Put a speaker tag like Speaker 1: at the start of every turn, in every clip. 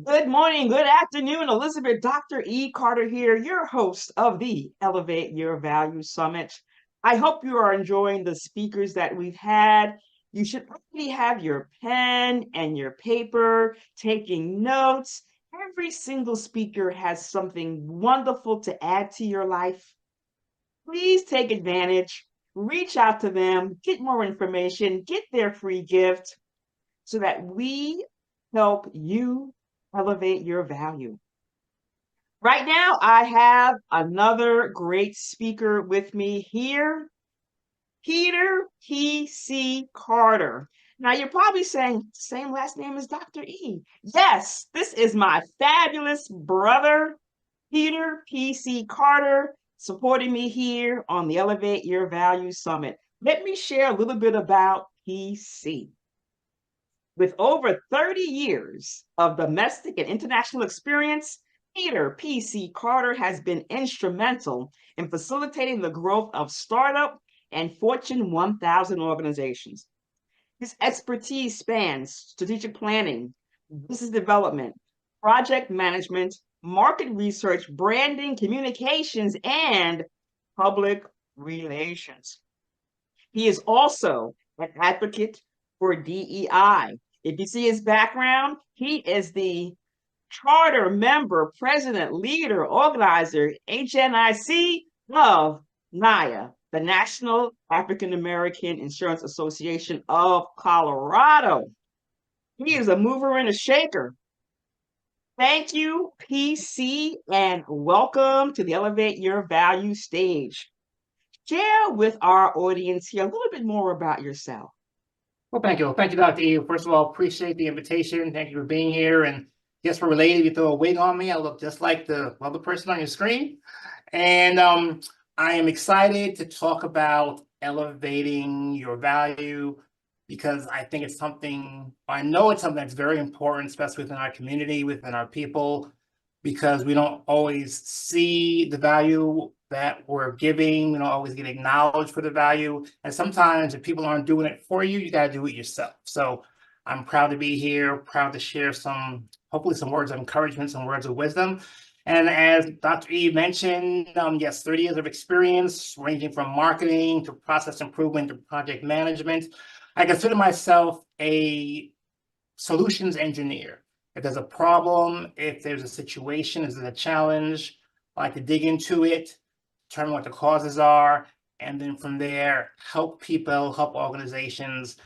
Speaker 1: Good morning, good afternoon, Elizabeth. Dr. E. Carter here, your host of the Elevate Your Value Summit. I hope you are enjoying the speakers that we've had. You should already have your pen and your paper, taking notes. Every single speaker has something wonderful to add to your life. Please take advantage, reach out to them, get more information, get their free gift so that we help you elevate your value. Right now, I have another great speaker with me here, Peter P.C. Carter. Now, you're probably saying, same last name as Dr. E. Yes, this is my fabulous brother, Peter P.C. Carter, supporting me here on the Elevate Your Value Summit. Let me share a little bit about PC. With over 30 years of domestic and international experience, Peter P.C. Carter has been instrumental in facilitating the growth of startup and Fortune 1000 organizations. His expertise spans strategic planning, business development, project management, market research, branding, communications, and public relations. He is also an advocate for DEI. If you see his background, he is the charter member, president, leader, organizer, HNIC of NAIA, the National African American Insurance Association of Colorado. He is a mover and a shaker. Thank you, PC, and welcome to the Elevate Your Value stage. Share with our audience here a little bit more about yourself.
Speaker 2: Well, thank you. Thank you, Dr. E. First of all, appreciate the invitation. Thank you for being here. And just for related, you throw a wig on me, I look just like the other person on your screen. And I am excited to talk about elevating your value because I think it's something, I know it's something that's very important, especially within our community, within our people, because we don't always see the value that we're giving. We don't always get acknowledged for the value. And sometimes if people aren't doing it for you, you got to do it yourself. So I'm proud to be here, proud to share hopefully some words of encouragement, some words of wisdom. And as Dr. E mentioned, yes, 30 years of experience ranging from marketing to process improvement to project management. I consider myself a solutions engineer. If there's a problem, if there's a situation, if there's a challenge, I like to dig into it, determine what the causes are, and then from there, help people, help organizations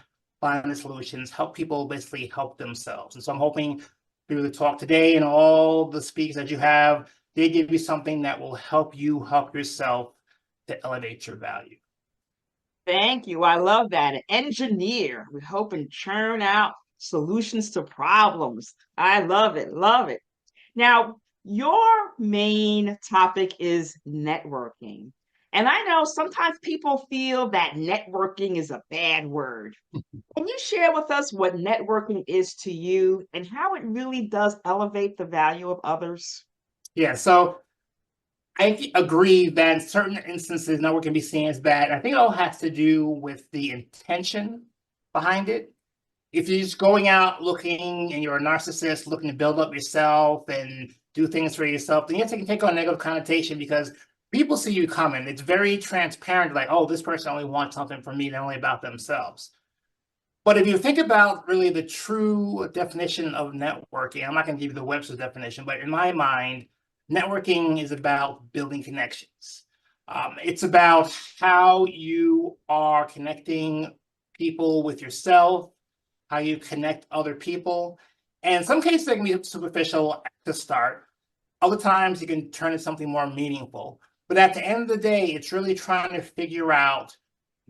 Speaker 2: find the solutions, help people basically help themselves. And so I'm hoping through the talk today and all the speaks that you have, they give you something that will help you help yourself to elevate your value.
Speaker 1: Thank you. I love that. An engineer. We hope and churn out solutions to problems. I love it. Love it. Now, your main topic is networking. And I know sometimes people feel that networking is a bad word. Can you share with us what networking is to you and how it really does elevate the value of others?
Speaker 2: Yeah, so I agree that in certain instances, network can be seen as bad. I think it all has to do with the intention behind it. If you're just going out looking and you're a narcissist looking to build up yourself and do things for yourself, then yes, it can take on a negative connotation because people see you coming. It's very transparent, like, oh, this person only wants something from me, they're only about themselves. But if you think about really the true definition of networking, I'm not going to give you the Webster's definition, but in my mind, networking is about building connections. It's about how you are connecting people with yourself, how you connect other people. And in some cases, it can be superficial to start. Other times, you can turn into something more meaningful. But at the end of the day, it's really trying to figure out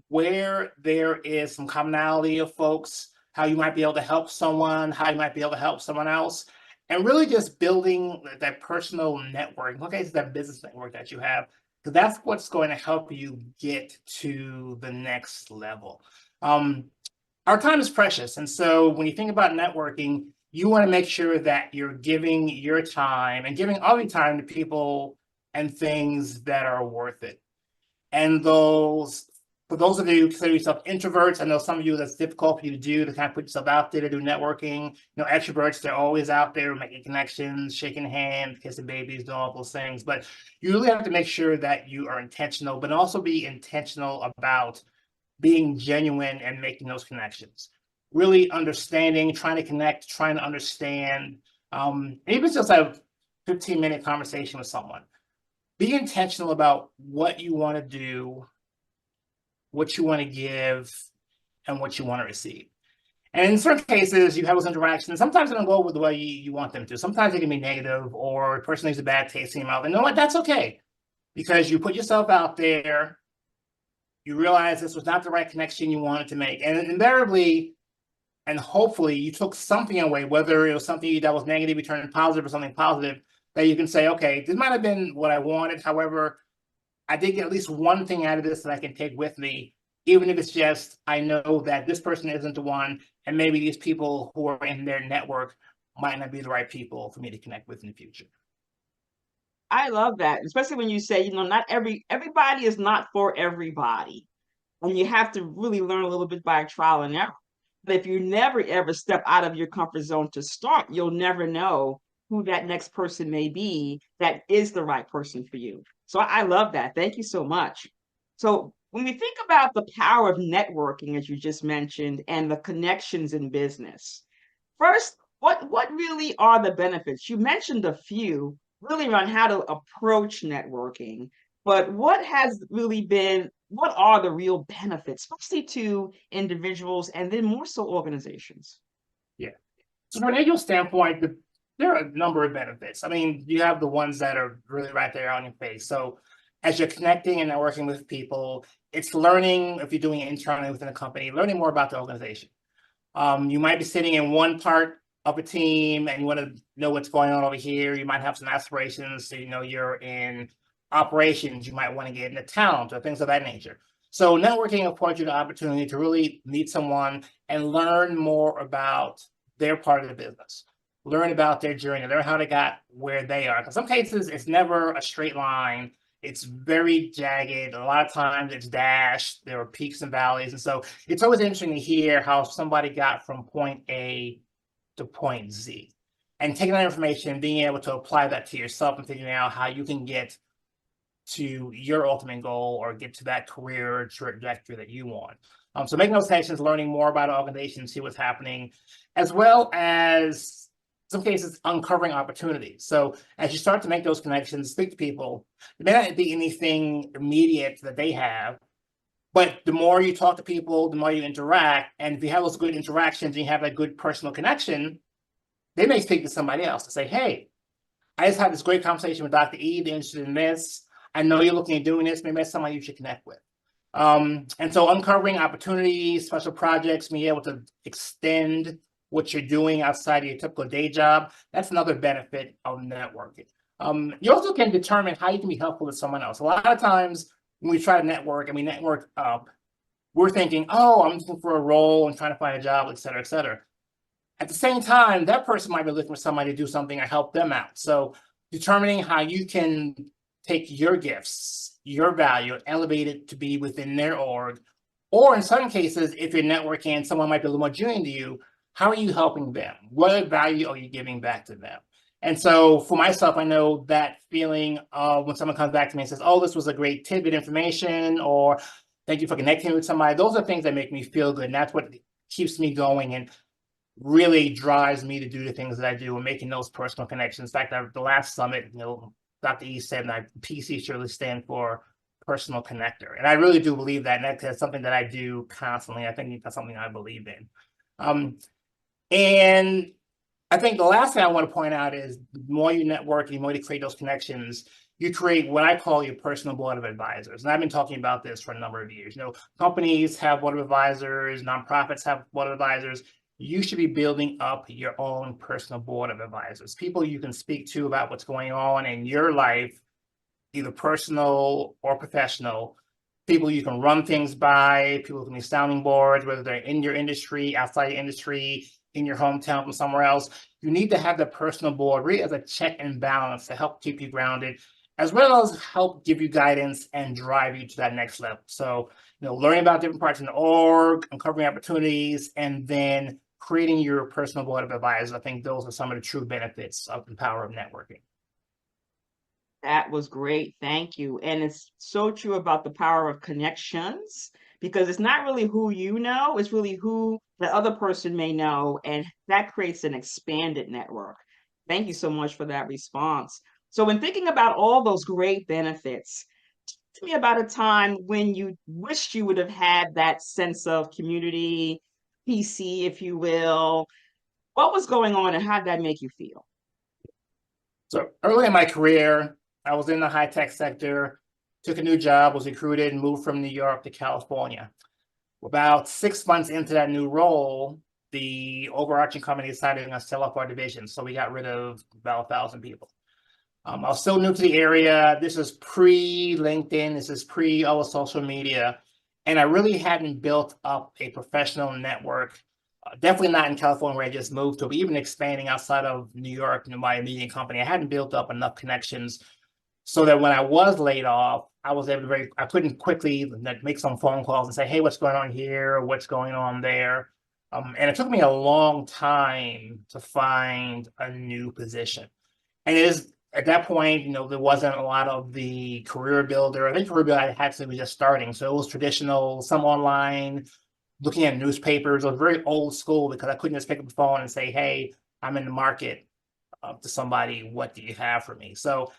Speaker 2: where there is some commonality of folks, how you might be able to help someone, how you might be able to help someone else, and really just building that personal network. Okay, it's that business network that you have, because that's what's going to help you get to the next level. Our time is precious. And so when you think about networking, you want to make sure that you're giving your time and giving all your time to people and things that are worth it. And those For those of you who consider yourself introverts, I know some of you that's difficult for you to do, to kind of put yourself out there to do networking. Extroverts, they're always out there making connections, shaking hands, kissing babies, doing all those things. But you really have to make sure that you are intentional, but also be intentional about being genuine and making those connections. Really understanding, trying to connect, trying to understand. Even just a 15-minute conversation with someone. Be intentional about what you want to do, what you want to give, and what you want to receive. And in certain cases, you have those interactions. Sometimes they don't go with the way you want them to. Sometimes they can be negative, or a person leaves a bad taste in your mouth. And you know what? That's okay, because you put yourself out there. You realize this was not the right connection you wanted to make. And invariably, and hopefully, you took something away, whether it was something that was negative, you turned positive, or something positive, that you can say, okay, this might have been what I wanted. However, I did get at least one thing out of this that I can take with me, even if it's just, I know that this person isn't the one, and maybe these people who are in their network might not be the right people for me to connect with in the future.
Speaker 1: I love that, especially when you say, not everybody is not for everybody. And you have to really learn a little bit by trial and error. But if you never ever step out of your comfort zone to start, you'll never know who that next person may be that is the right person for you. So I love that. Thank you so much. So when we think about the power of networking, as you just mentioned, and the connections in business, first, what really are the benefits? You mentioned a few really around how to approach networking, but what are the real benefits, especially to individuals and then more so organizations?
Speaker 2: Yeah. So from an individual standpoint, there are a number of benefits. I mean, you have the ones that are really right there on your face. So as you're connecting and networking with people, it's learning, if you're doing it internally within a company, learning more about the organization. You might be sitting in one part of a team and you want to know what's going on over here. You might have some aspirations. So, you're in operations. You might want to get into talent or things of that nature. So networking affords you the opportunity to really meet someone and learn more about their part of the business, learn about their journey, learn how they got where they are. In some cases, it's never a straight line. It's very jagged. A lot of times it's dashed. There are peaks and valleys. And so it's always interesting to hear how somebody got from point A to point Z. And taking that information and being able to apply that to yourself and figuring out how you can get to your ultimate goal or get to that career trajectory that you want. So making those connections, learning more about an organization, see what's happening, as well as some cases uncovering opportunities. So as you start to make those connections, speak to people, it may not be anything immediate that they have, but the more you talk to people, the more you interact. And if you have those good interactions and you have a good personal connection, they may speak to somebody else and say, hey, I just had this great conversation with Dr. E. They're interested in this. I know you're looking at doing this. Maybe that's somebody you should connect with. And so uncovering opportunities, special projects, being able to extend what you're doing outside of your typical day job, that's another benefit of networking. You also can determine how you can be helpful to someone else. A lot of times when we try to network and we network up, we're thinking, oh, I'm looking for a role and trying to find a job, et cetera, et cetera. At the same time, that person might be looking for somebody to do something or help them out. So determining how you can take your gifts, your value, and elevate it to be within their org. Or in some cases, if you're networking and someone might be a little more junior to you, how are you helping them? What value are you giving back to them? And so for myself, I know that feeling of when someone comes back to me and says, oh, this was a great tidbit information, or thank you for connecting with somebody. Those are things that make me feel good. And that's what keeps me going and really drives me to do the things that I do and making those personal connections. In fact, the last summit, Dr. E said that PC surely stand for personal connector. And I really do believe that. And that's something that I do constantly. I think that's something I believe in. And I think the last thing I want to point out is the more you network, the more you create those connections, you create what I call your personal board of advisors. And I've been talking about this for a number of years. Companies have board of advisors, nonprofits have board of advisors. You should be building up your own personal board of advisors, people you can speak to about what's going on in your life, either personal or professional, people you can run things by, people who can be sounding boards, whether they're in your industry, outside your industry, in your hometown, from somewhere else. You need to have the personal board really as a check and balance to help keep you grounded, as well as help give you guidance and drive you to that next level. So learning about different parts in the org, uncovering opportunities, and then creating your personal board of advisors. I think those are some of the true benefits of the power of networking.
Speaker 1: That was great. Thank you. And it's so true about the power of connections because it's not really who you know, it's really who the other person may know. And that creates an expanded network. Thank you so much for that response. So, when thinking about all those great benefits, talk to me about a time when you wished you would have had that sense of community, PC, if you will. What was going on and how did that make you feel?
Speaker 2: So early in my career, I was in the high tech sector, took a new job, was recruited, and moved from New York to California. About 6 months into that new role, the overarching company decided to sell off our division. So we got rid of about 1,000 people. I was still new to the area. This is pre-LinkedIn. This is pre all social media. And I really hadn't built up a professional network. Definitely not in California where I just moved to, but even expanding outside of New York in my immediate company. I hadn't built up enough connections so that when I was laid off, I was able to I couldn't quickly make some phone calls and say, hey, what's going on here? What's going on there? And it took me a long time to find a new position. And it is at that point, there wasn't a lot of the career builder. I think career builder actually was just starting. So it was traditional, some online, looking at newspapers. It was very old school because I couldn't just pick up the phone and say, hey, I'm in the market to somebody. What do you have for me? So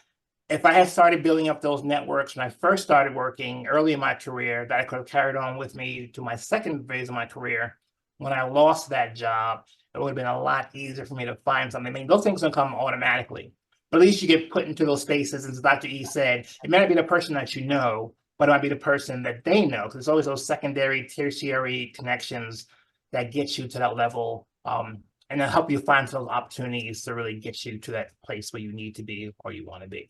Speaker 2: if I had started building up those networks when I first started working early in my career, that I could have carried on with me to my second phase of my career, when I lost that job, it would have been a lot easier for me to find something. I mean, those things don't come automatically, but at least you get put into those spaces. As Dr. E said, it may not be the person that you know, but it might be the person that they know. Because there's always those secondary, tertiary connections that get you to that level, and then help you find those opportunities to really get you to that place where you need to be or you want to be.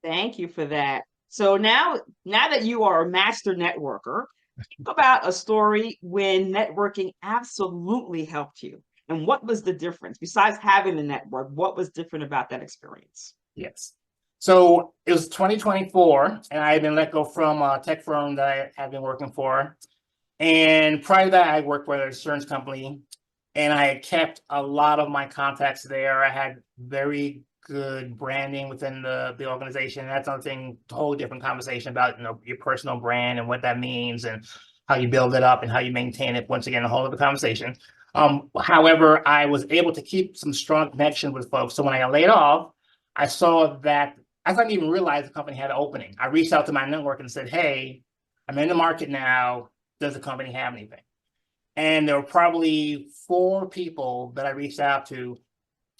Speaker 1: Thank you for that. So now that you are a master networker, think about a story when networking absolutely helped you. And what was the difference? Besides having the network, what was different about that experience?
Speaker 2: Yes. So it was 2024, and I had been let go from a tech firm that I had been working for. And prior to that, I worked for an insurance company, and I had kept a lot of my contacts there. I had very good branding within the organization. That's something, a whole different conversation about your personal brand and what that means and how you build it up and how you maintain it. Once again, a whole other conversation. However, I was able to keep some strong connections with folks. So when I got laid off, I saw that I didn't even realize the company had an opening. I reached out to my network and said, hey, I'm in the market now. Does the company have anything? And there were probably 4 people that I reached out to,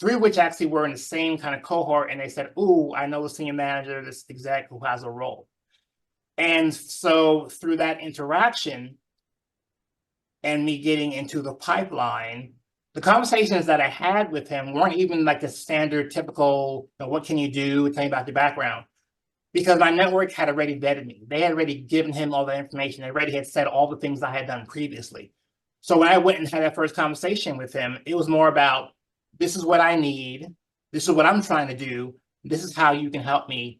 Speaker 2: 3 of which actually were in the same kind of cohort. And they said, ooh, I know the senior manager, this exec who has a role. And so through that interaction and me getting into the pipeline, the conversations that I had with him weren't even like the standard typical, what can you do? Tell me about your background. Because my network had already vetted me. They had already given him all the information. They already had said all the things I had done previously. So when I went and had that first conversation with him, it was more about, this is what I need. This is what I'm trying to do. This is how you can help me.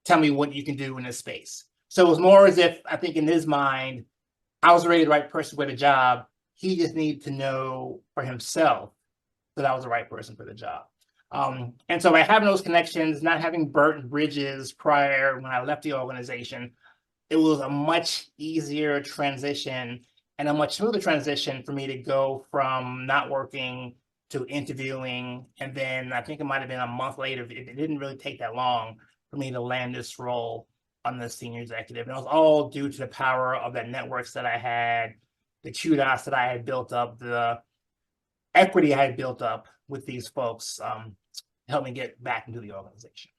Speaker 2: Tell me what you can do in this space. So it was more as if, I think in his mind, I was already the right person for the job. He just needed to know for himself that I was the right person for the job. And so by having those connections, not having burnt bridges prior when I left the organization, it was a much easier transition and a much smoother transition for me to go from not working to interviewing. And then I think it might have been a month later, it didn't really take that long for me to land this role on the senior executive. And it was all due to the power of the networks that I had, the kudos that I had built up, the equity I had built up with these folks, helped me get back into the organization.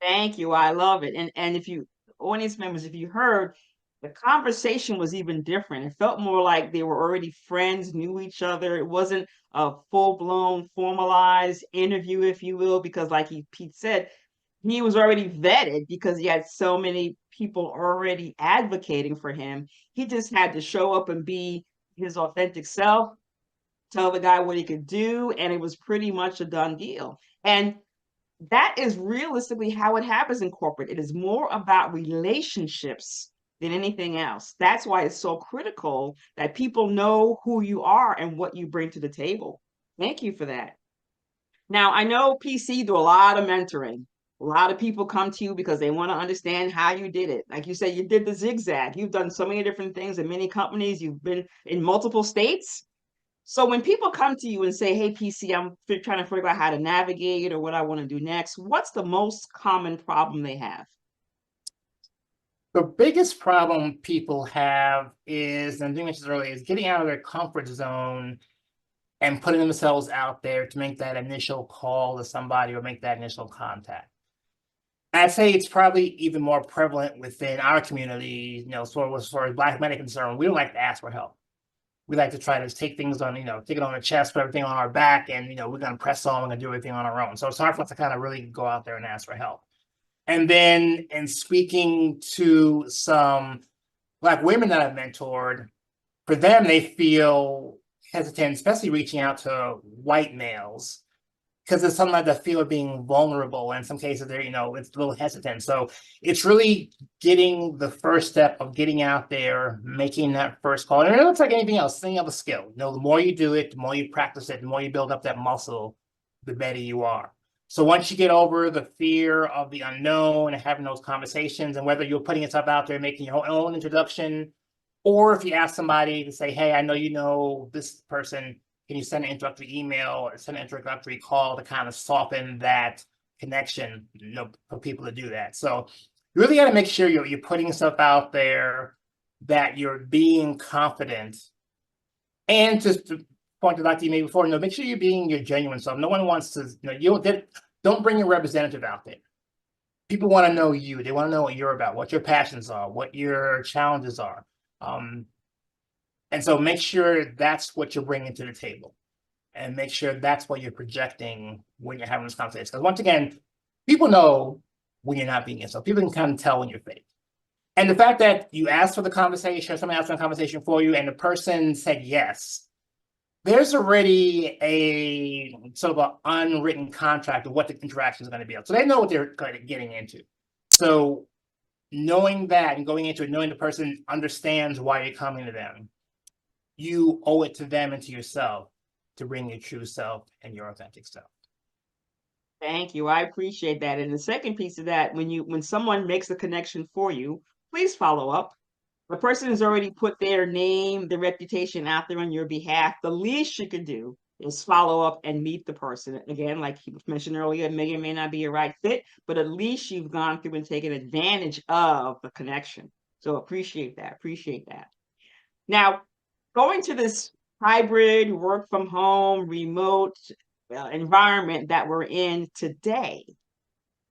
Speaker 1: Thank you. I love it. And if you, audience members, if you heard, the conversation was even different. It felt more like they were already friends, knew each other. It wasn't a full-blown formalized interview, if you will, because like Pete said, he was already vetted because he had so many people already advocating for him. He just had to show up and be his authentic self, tell the guy what he could do, and it was pretty much a done deal. And that is realistically how it happens in corporate. It is more about relationships than anything else. That's why it's so critical that people know who you are and what you bring to the table. Thank you for that. Now, I know PC do a lot of mentoring. A lot of people come to you because they want to understand how you did it. Like you said, you did the zigzag. You've done so many different things in many companies. You've been in multiple states. So when people come to you and say, "Hey, PC, I'm trying to figure out how to navigate or what I want to do next," what's the most common problem they have?
Speaker 2: The biggest problem people have is, and I mentioned earlier, is getting out of their comfort zone and putting themselves out there to make that initial call to somebody or make that initial contact. I'd say it's probably even more prevalent within our community, as far as Black men are concerned. We don't like to ask for help. We like to try to take things on, take it on the chest, put everything on our back, and we're gonna press on, we're gonna do everything on our own. So it's hard for us to kind of really go out there and ask for help. And then in speaking to some Black women that I've mentored, for them, they feel hesitant, especially reaching out to white males, because it's something like the feel of being vulnerable. And in some cases, they're, it's a little hesitant. So it's really getting the first step of getting out there, making that first call. And it looks like anything else, setting up a skill. The more you do it, the more you practice it, the more you build up that muscle, the better you are. So once you get over the fear of the unknown and having those conversations, and whether you're putting yourself out there, making your own introduction, or if you ask somebody to say, "Hey, I know you know this person, can you send an introductory email or send an introductory call to kind of soften that connection, for people to do that?" So you really got to make sure you're putting yourself out there, that you're being confident. And just to point to Dr. made before, make sure you're being your genuine self. No one wants to, don't bring your representative out there. People want to know you. They want to know what you're about, what your passions are, what your challenges are. And so make sure that's what you're bringing to the table, and make sure that's what you're projecting when you're having this conversation. Because once again, people know when you're not being yourself. People can kind of tell when you're fake. And the fact that you asked for the conversation, or someone asked for a conversation for you, and the person said yes, there's already a sort of an unwritten contract of what the interaction is going to be. So they know what they're kind of getting into. So knowing that and going into it, knowing the person understands why you're coming to them, you owe it to them and to yourself to bring your true self and your authentic self.
Speaker 1: Thank you. I appreciate that. And the second piece of that, when someone makes a connection for you, please follow up. The person has already put their name, their reputation out there on your behalf. The least you can do is follow up and meet the person. Again, like he mentioned earlier, it may or may not be a right fit, but at least you've gone through and taken advantage of the connection. So appreciate that. Appreciate that. Now, going to this hybrid work from home, remote environment that we're in today,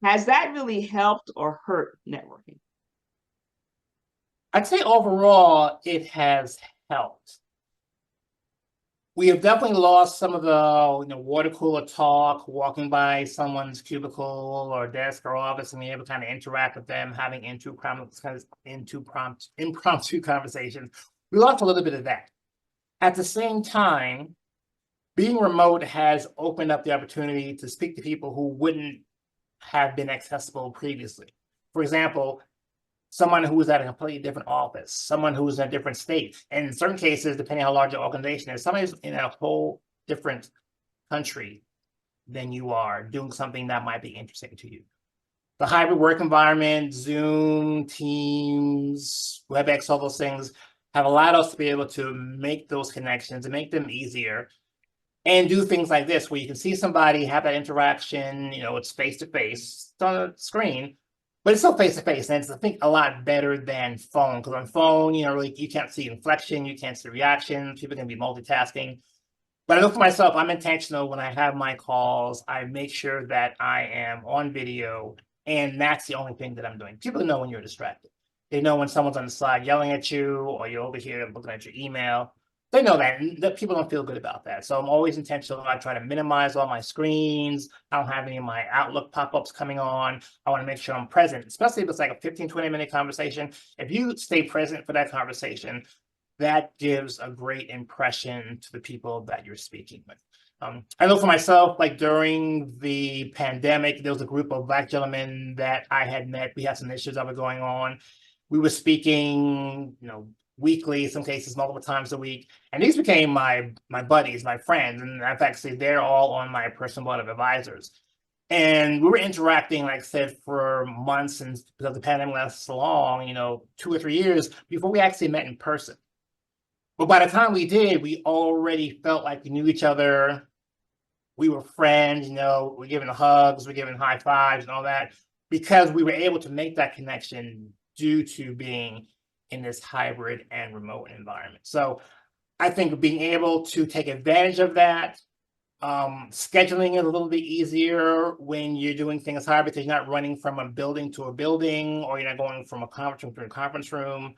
Speaker 1: has that really helped or hurt networking?
Speaker 2: I'd say overall, it has helped. We have definitely lost some of the water cooler talk, walking by someone's cubicle or desk or office and being able to kind of interact with them, having impromptu conversations. We lost a little bit of that. At the same time, being remote has opened up the opportunity to speak to people who wouldn't have been accessible previously. For example, someone who was at a completely different office, someone who was in a different state. And in certain cases, depending on how large your organization is, somebody's in a whole different country than you are, doing something that might be interesting to you. The hybrid work environment, Zoom, Teams, WebEx, all those things have allowed us to be able to make those connections and make them easier, and do things like this, where you can see somebody, have that interaction, it's face-to-face, it's on a screen, but it's still face-to-face, and it's, I think, a lot better than phone, because on phone, really, you can't see inflection, you can't see reactions, people can be multitasking. But I know for myself, I'm intentional when I have my calls. I make sure that I am on video, and that's the only thing that I'm doing. People know when you're distracted. They know when someone's on the side yelling at you, or you're over here looking at your email. They know that, and that people don't feel good about that. So I'm always intentional. I try to minimize all my screens. I don't have any of my Outlook pop-ups coming on. I want to make sure I'm present, especially if it's like a 15, 20-minute conversation. If you stay present for that conversation, that gives a great impression to the people that you're speaking with. I know for myself, like during the pandemic, there was a group of Black gentlemen that I had met. We had some issues that were going on. We were speaking, weekly, some cases multiple times a week, and these became my buddies, my friends, and in fact, they're all on my personal board of advisors. And we were interacting, like I said, for months, and because the pandemic lasted so long, 2 or 3 years before we actually met in person. But by the time we did, we already felt like we knew each other. We were friends, we're giving hugs, we're giving high fives and all that, because we were able to make that connection due to being in this hybrid and remote environment. So I think being able to take advantage of that, scheduling it a little bit easier when you're doing things hybrid, because you're not running from a building to a building, or you're not going from a conference room to a conference room.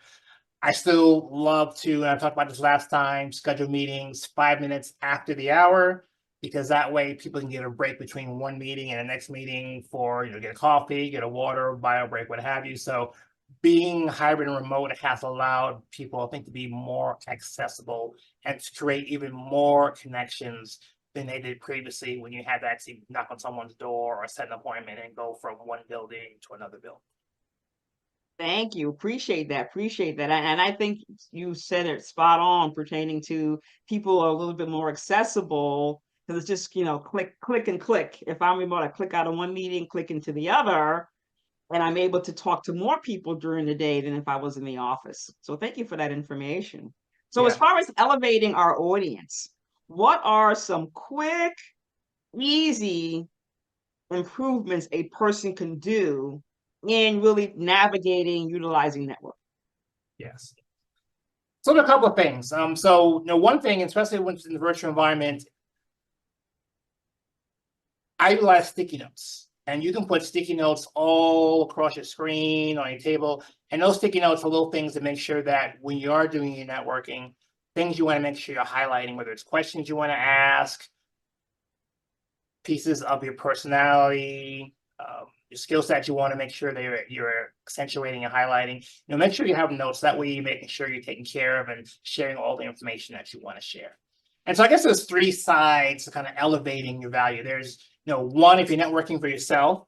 Speaker 2: I still love to, and I talked about this last time, schedule meetings 5 minutes after the hour, because that way people can get a break between one meeting and the next meeting for, get a coffee, get a water, bio break, what have you. So being hybrid and remote has allowed people, I think, to be more accessible and to create even more connections than they did previously, when you had to actually knock on someone's door or set an appointment and go from one building to another building.
Speaker 1: Thank you. Appreciate that. Appreciate that. And I think you said it spot on pertaining to people are a little bit more accessible, because it's just, click, click, and click. If I'm able to click out of one meeting, click into the other, and I'm able to talk to more people during the day than if I was in the office. So thank you for that information. So as
Speaker 2: Yeah.
Speaker 1: far as elevating our audience, what are some quick, easy improvements a person can do in really navigating, utilizing network?
Speaker 2: Yes. So there are a couple of things. So one thing, especially when it's in the virtual environment, I utilize sticky notes, and you can put sticky notes all across your screen, on your table, and those sticky notes are little things to make sure that when you are doing your networking, things you want to make sure you're highlighting, whether it's questions you want to ask, pieces of your personality, your skill set you want to make sure that you're accentuating and highlighting. Make sure you have notes. That way you're making sure you're taking care of and sharing all the information that you want to share. And so I guess there's three sides to kind of elevating your value. There's, one, if you're networking for yourself.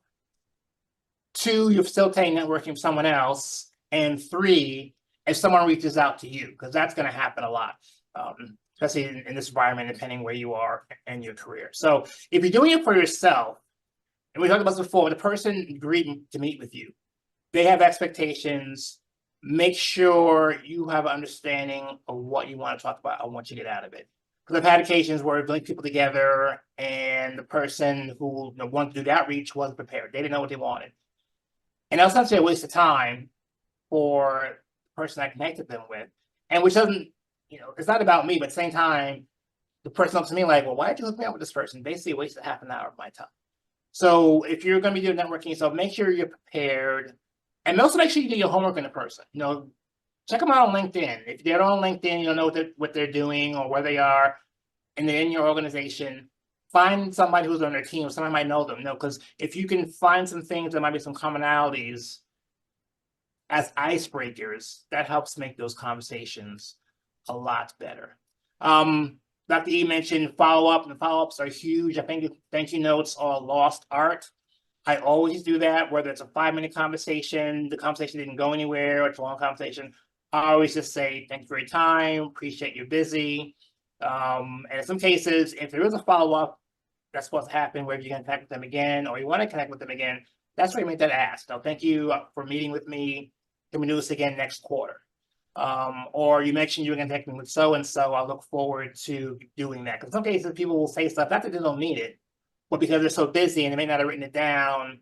Speaker 2: Two, you're facilitating networking with someone else. And three, if someone reaches out to you, because that's going to happen a lot. Especially in this environment, depending where you are in your career. So if you're doing it for yourself, and we talked about this before, the person agreed to meet with you, they have expectations. Make sure you have an understanding of what you want to talk about and what you get out of it. Because I've had occasions where I've linked people together, and the person who wanted to do the outreach wasn't prepared. They didn't know what they wanted. And that was essentially a waste of time for the person I connected them with. And which doesn't, it's not about me, but at the same time, the person looks at me like, well, why did you hook me up with this person? Basically, a waste of half an hour of my time. So if you're going to be doing networking yourself, make sure you're prepared, and also make sure you do your homework on the person. Check them out on LinkedIn. If they're on LinkedIn, you don't know what they're doing or where they are, and they're in your organization. Find somebody who's on their team. Somebody might know them. Because if you can find some things, there might be some commonalities as icebreakers. That helps make those conversations a lot better. Dr. E mentioned follow-up, and follow-ups are huge. I think thank you notes are a lost art. I always do that, whether it's a 5-minute conversation, the conversation didn't go anywhere, or it's a long conversation. I always just say, thank you for your time, appreciate you're busy. And in some cases, if there is a follow-up that's supposed to happen, whether you're going to connect with them again or you want to connect with them again, that's where you make that ask. So thank you for meeting with me. Can we do this again next quarter? Or you mentioned you're going to connect me with so-and-so. I look forward to doing that. Because in some cases, people will say stuff, not that they don't need it, but because they're so busy and they may not have written it down,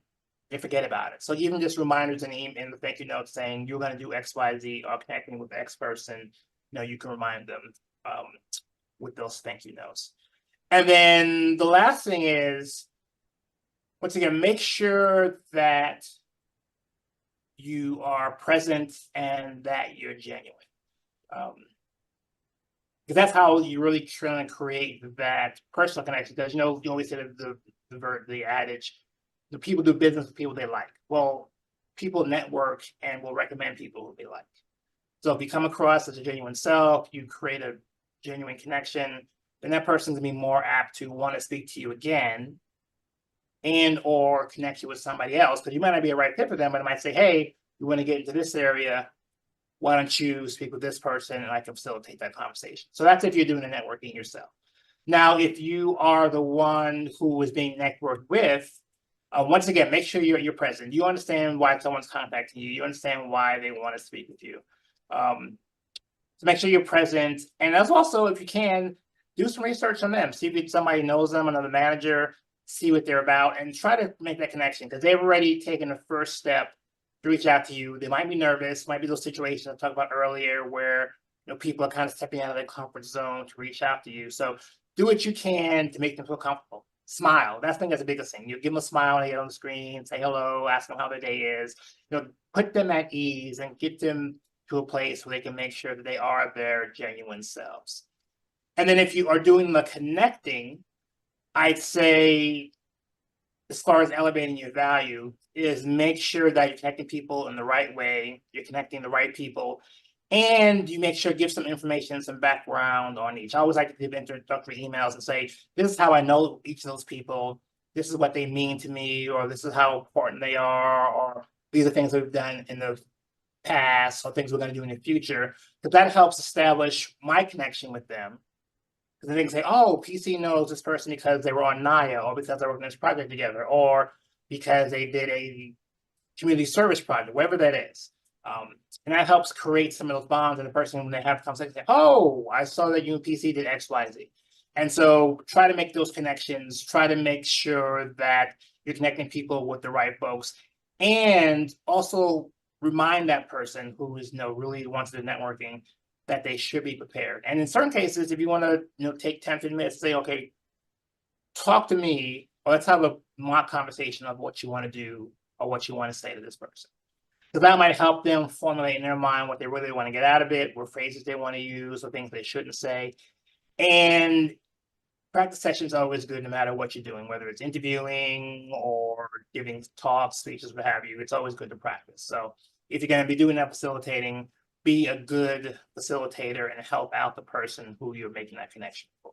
Speaker 2: they forget about it. So even just reminders in the thank you note saying you're going to do X, Y, Z, or connecting with the X person, you can remind them with those thank you notes. And then the last thing is, once again, make sure that you are present and that you're genuine. Because that's how you really trying to create that personal connection. Because you always say the adage, the people do business with people they like. Well, people network and will recommend people who they like. So if you come across as a genuine self, you create a genuine connection, then that person's gonna be more apt to want to speak to you again and or connect you with somebody else, because you might not be a right fit for them, but it might say, hey, you want to get into this area, why don't you speak with this person and I can facilitate that conversation. So that's if you're doing the networking yourself. Now, if you are the one who is being networked with, once again, make sure you're present. You understand why someone's contacting you. You understand why they want to speak with you. So make sure you're present. And as also, if you can, do some research on them. See if somebody knows them, another manager, see what they're about, and try to make that connection, because they've already taken the first step to reach out to you. They might be nervous, might be those situations I talked about earlier where people are kind of stepping out of their comfort zone to reach out to you. So do what you can to make them feel comfortable. Smile. That's, I think, that's the biggest thing. You give them a smile when they get on the screen, say hello, ask them how their day is. Put them at ease and get them to a place where they can make sure that they are their genuine selves. And then if you are doing the connecting, I'd say, as far as elevating your value, is make sure that you're connecting people in the right way, you're connecting the right people, and you make sure give some information, some background on each. I always like to give introductory emails and say, this is how I know each of those people, this is what they mean to me, or this is how important they are, or these are things we've done in the past, or things we're going to do in the future, because that helps establish my connection with them. Because then they can say, oh, PC knows this person because they were on NIA, or because they worked on this project together, or because they did a community service project, whatever that is. And that helps create some of those bonds. And the person, when they have the conversation, say, oh, I saw that you and PC did X, Y, Z. And so try to make those connections, try to make sure that you're connecting people with the right folks. And also remind that person who is really wants the networking that they should be prepared. And in certain cases, if you want to take 10, 15 minutes, say, okay, talk to me, or let's have a mock conversation of what you want to do or what you want to say to this person. So that might help them formulate in their mind what they really want to get out of it, what phrases they want to use, or things they shouldn't say. And practice sessions are always good no matter what you're doing, whether it's interviewing or giving talks, speeches, what have you. It's always good to practice. So if you're going to be doing that facilitating, be a good facilitator and help out the person who you're making that connection for.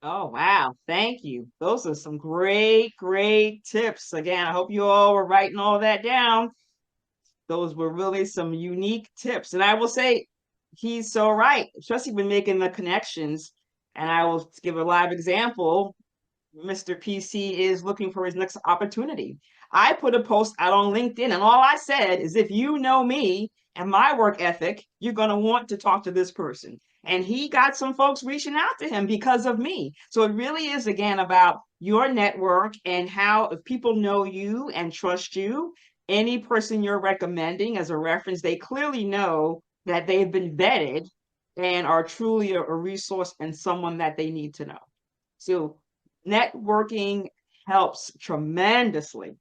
Speaker 1: Oh, wow. Thank you. Those are some great, great tips. Again, I hope you all were writing all that down. Those were really some unique tips. And I will say, he's so right, especially when making the connections. And I will give a live example. Mr. PC is looking for his next opportunity. I put a post out on LinkedIn, and all I said is, if you know me and my work ethic, you're going to want to talk to this person. And he got some folks reaching out to him because of me. So it really is, again, about your network and how, if people know you and trust you, any person you're recommending as a reference, they clearly know that they've been vetted and are truly a resource and someone that they need to know. So networking helps tremendously.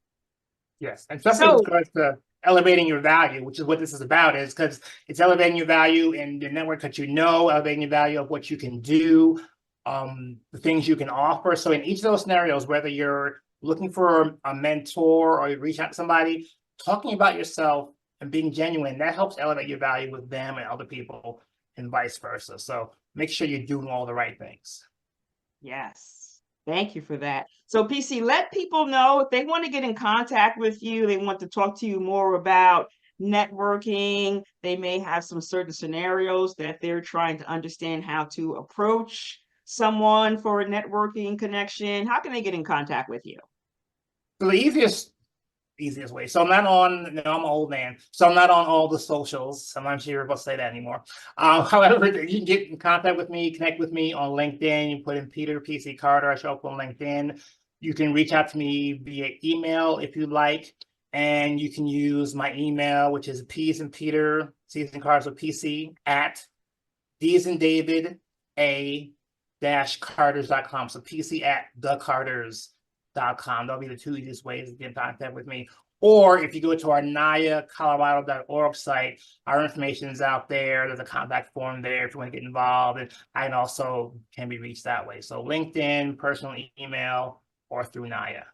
Speaker 2: Yes, and especially with regards to elevating your value, which is what this is about, is because it's elevating your value in the network that elevating your value of what you can do, the things you can offer. So in each of those scenarios, whether you're looking for a mentor or you reach out to somebody, talking about yourself and being genuine, that helps elevate your value with them and other people and vice versa. So make sure you're doing all the right things.
Speaker 1: Yes. Thank you for that. So PC, let people know if they want to get in contact with you, they want to talk to you more about networking, they may have some certain scenarios that they're trying to understand how to approach someone for a networking connection. How can they get in contact with you?
Speaker 2: So the easiest way. So I'm not on, I'm an old man, so I'm not on all the socials. I'm not sure if I'll say that anymore. However, you can get in contact with me, connect with me on LinkedIn. You put in Peter PC Carter, I show up on LinkedIn. You can reach out to me via email if you like, and you can use my email, which is P's and Peter, C's and Carter, so PC at D's and David A-Carters.com. So PC at thecarters.com. That'll be the two easiest ways to get in contact with me. Or if you go to our NIAcolorado.org site, our information is out there. There's a contact form there if you want to get involved. And I also can be reached that way. So LinkedIn, personal email, or through NIA.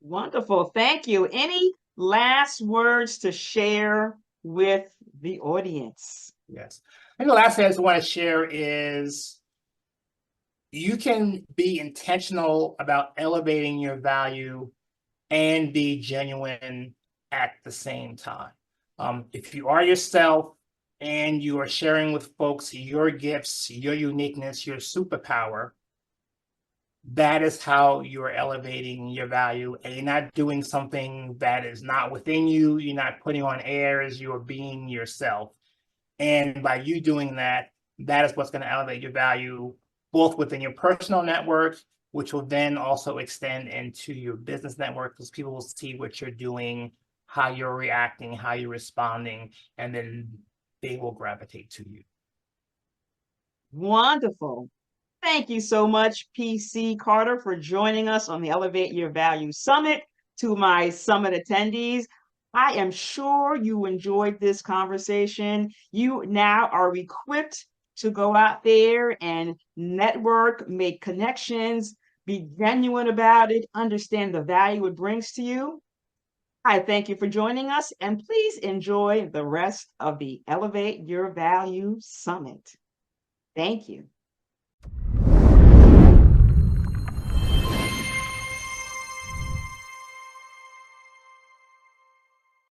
Speaker 1: Wonderful. Thank you. Any last words to share with the audience?
Speaker 2: Yes. And the last thing I just want to share is you can be intentional about elevating your value and be genuine at the same time. If you are yourself and you are sharing with folks your gifts, your uniqueness, your superpower, that is how you're elevating your value, and you're not doing something that is not within you. You're not putting on airs. You're being yourself. And by you doing that, that is what's going to elevate your value, both within your personal network, which will then also extend into your business network, because people will see what you're doing, how you're reacting, how you're responding, and then they will gravitate to you.
Speaker 1: Wonderful. Thank you so much, PC Carter, for joining us on the Elevate Your Value Summit. To my summit attendees, I am sure you enjoyed this conversation. You now are equipped to go out there and network, make connections, be genuine about it, understand the value it brings to you. I thank you for joining us, and please enjoy the rest of the Elevate Your Value Summit. Thank you.